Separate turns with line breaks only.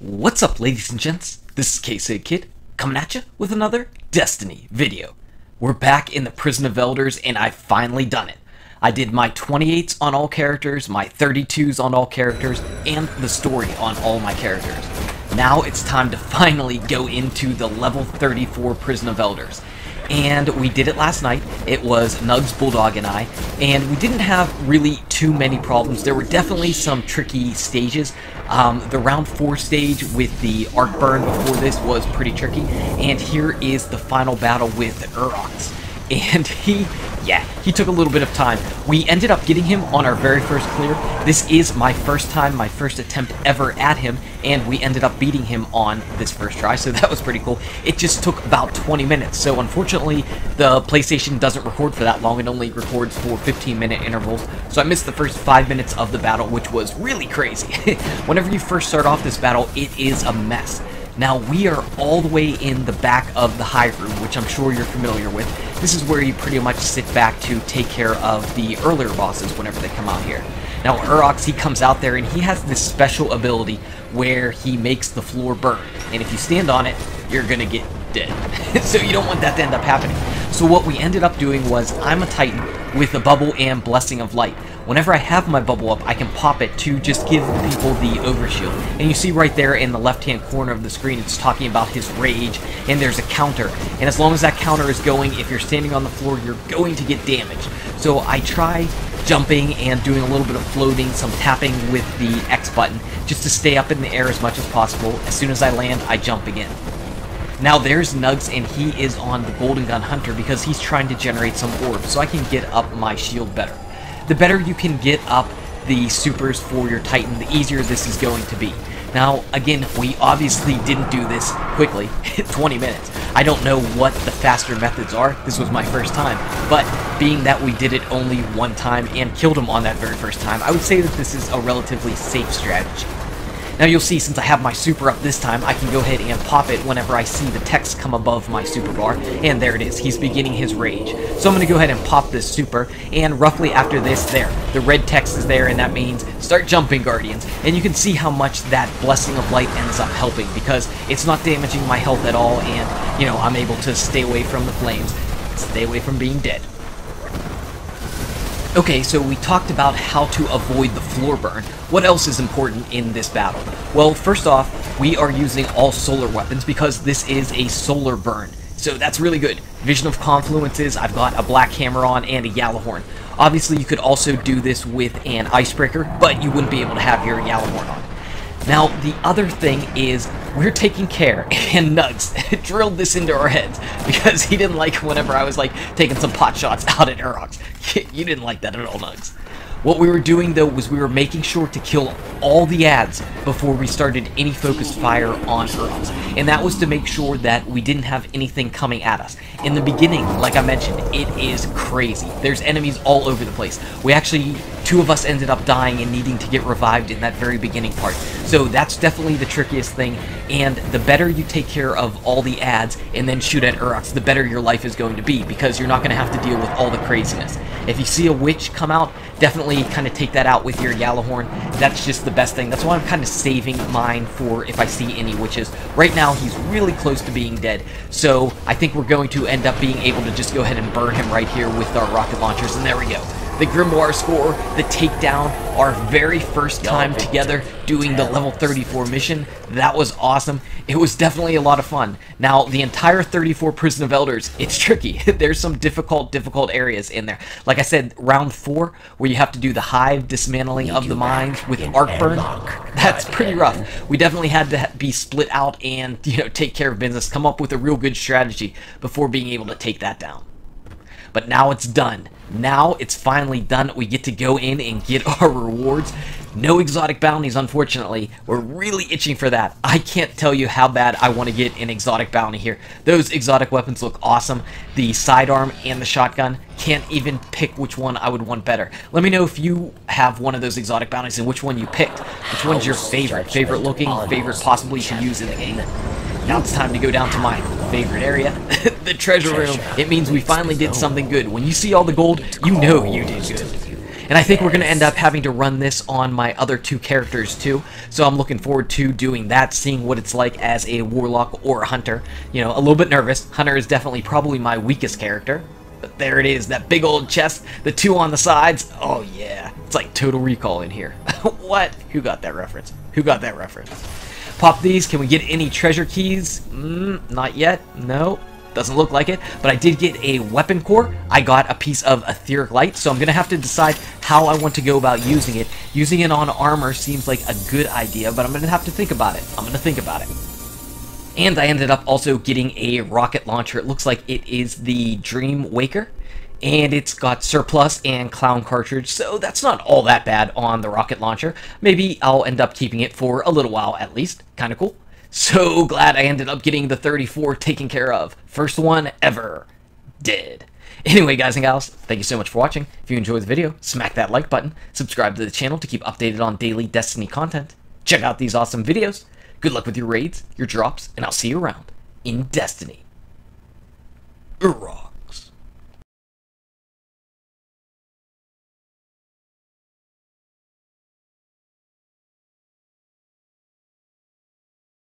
What's up, ladies and gents? This is Kid coming at you with another Destiny video. We're back in the Prison of Elders, and I've finally done it. I did my 28s on all characters, my 32s on all characters, and the story on all my characters. Now it's time to finally go into the level 34 Prison of Elders. And we did it last night. It was Nugs, Bulldog, and I, and we didn't have really too many problems. There were definitely some tricky stages. The round 4 stage with the arc burn before this was pretty tricky, and here is the final battle with Urrox. And he took a little bit of time. We ended up getting him on our very first clear. This is my first attempt ever at him, and we ended up beating him on this first try, so that was pretty cool. It just took about 20 minutes, so unfortunately the PlayStation doesn't record for that long. It only records for 15-minute intervals, so I missed the first 5 minutes of the battle, which was really crazy. Whenever you first start off this battle, it is a mess. Now, we are all the way in the back of the hive room, which I'm sure you're familiar with. This is where you pretty much sit back to take care of the earlier bosses whenever they come out here. Now, Urrox, he comes out there, and he has this special ability where he makes the floor burn. And if you stand on it, you're gonna get dead. So you don't want that to end up happening. So what we ended up doing was, I'm a Titan with a bubble and Blessing of Light. Whenever I have my bubble up, I can pop it to just give people the overshield. And you see right there in the left-hand corner of the screen, it's talking about his rage, and there's a counter. And as long as that counter is going, if you're standing on the floor, you're going to get damaged. So I try jumping and doing a little bit of floating, some tapping with the X button, just to stay up in the air as much as possible. As soon as I land, I jump again. Now there's Nugs, and he is on the Golden Gun Hunter because he's trying to generate some orbs, so I can get up my shield better. The better you can get up the supers for your Titan, the easier this is going to be. Now, again, we obviously didn't do this quickly, 20 minutes. I don't know what the faster methods are. This was my first time, but being that we did it only one time and killed him on that very first time, I would say that this is a relatively safe strategy. Now you'll see, since I have my super up this time, I can go ahead and pop it whenever I see the text come above my super bar, and there it is, he's beginning his rage. So I'm going to go ahead and pop this super, and roughly after this, there, the red text is there, and that means start jumping, Guardians. And you can see how much that Blessing of Light ends up helping, because it's not damaging my health at all, and, you know, I'm able to stay away from the flames, stay away from being dead. Okay, so we talked about how to avoid the floor burn. What else is important in this battle? Well, first off, we are using all solar weapons because this is a solar burn. So that's really good. Vision of Confluences, I've got a black hammer on and a Yalahorn. Obviously, you could also do this with an Icebreaker, but you wouldn't be able to have your Yalahorn on. Now, the other thing is, we're taking care, and Nugs drilled this into our heads, because he didn't like whenever I was, like, taking some pot shots out at Urrox. You didn't like that at all, Nugs. What we were doing, though, was we were making sure to kill all the ads before we started any focused fire on Urrox. And that was to make sure that we didn't have anything coming at us. In the beginning, like I mentioned, it is crazy. There's enemies all over the place. We actually, 2 of us ended up dying and needing to get revived in that very beginning part. So that's definitely the trickiest thing, and the better you take care of all the ads and then shoot at Urrox, the better your life is going to be, because you're not going to have to deal with all the craziness. If you see a witch come out, definitely kind of take that out with your Yalahorn. That's just the best thing. That's why I'm kind of saving mine for if I see any witches. Right now, he's really close to being dead, so I think we're going to end up being able to just go ahead and burn him right here with our rocket launchers, and there we go. The Grimoire score, the takedown, our very first time together doing the level 34 mission. That was awesome. It was definitely a lot of fun. Now, the entire 34 Prison of Elders, it's tricky. There's some difficult areas in there. Like I said, round 4, where you have to do the hive dismantling of the mines with arc burn. That's pretty rough. We definitely had to be split out and, you know, take care of business, come up with a real good strategy before being able to take that down. But now it's done. Now it's finally done. We get to go in and get our rewards. No exotic bounties, unfortunately. We're really itching for that. I can't tell you how bad I want to get an exotic bounty here. Those exotic weapons look awesome. The sidearm and the shotgun. Can't even pick which one I would want better. Let me know if you have one of those exotic bounties and which one you picked. Which one's your favorite? Favorite looking, favorite possibly to use in the game. Now it's time to go down to my favorite area, the treasure room. It means we finally did something good. When you see all the gold, you know you did good. And I think we're going to end up having to run this on my other 2 characters too, so I'm looking forward to doing that, seeing what it's like as a warlock or a hunter. You know, a little bit nervous. Hunter is definitely probably my weakest character. But there it is, that big old chest, the 2 on the sides. Oh yeah, it's like Total Recall in here. What? Who got that reference? Who got that reference? Pop these. Can we get any treasure keys? Not yet. No. Doesn't look like it, but I did get a weapon core. I got a piece of Etheric Light, so I'm going to have to decide how I want to go about using it. Using it on armor seems like a good idea, but I'm going to have to think about it. I'm going to think about it. And I ended up also getting a rocket launcher. It looks like it is the Dream Waker, and it's got surplus and clown cartridge, so that's not all that bad on the rocket launcher. Maybe I'll end up keeping it for a little while at least. Kind of cool. So glad I ended up getting the 34 taken care of. First one ever. Dead. Anyway, guys and gals, thank you so much for watching. If you enjoyed the video, smack that like button. Subscribe to the channel to keep updated on daily Destiny content. Check out these awesome videos. Good luck with your raids, your drops, and I'll see you around in Destiny. Urrox.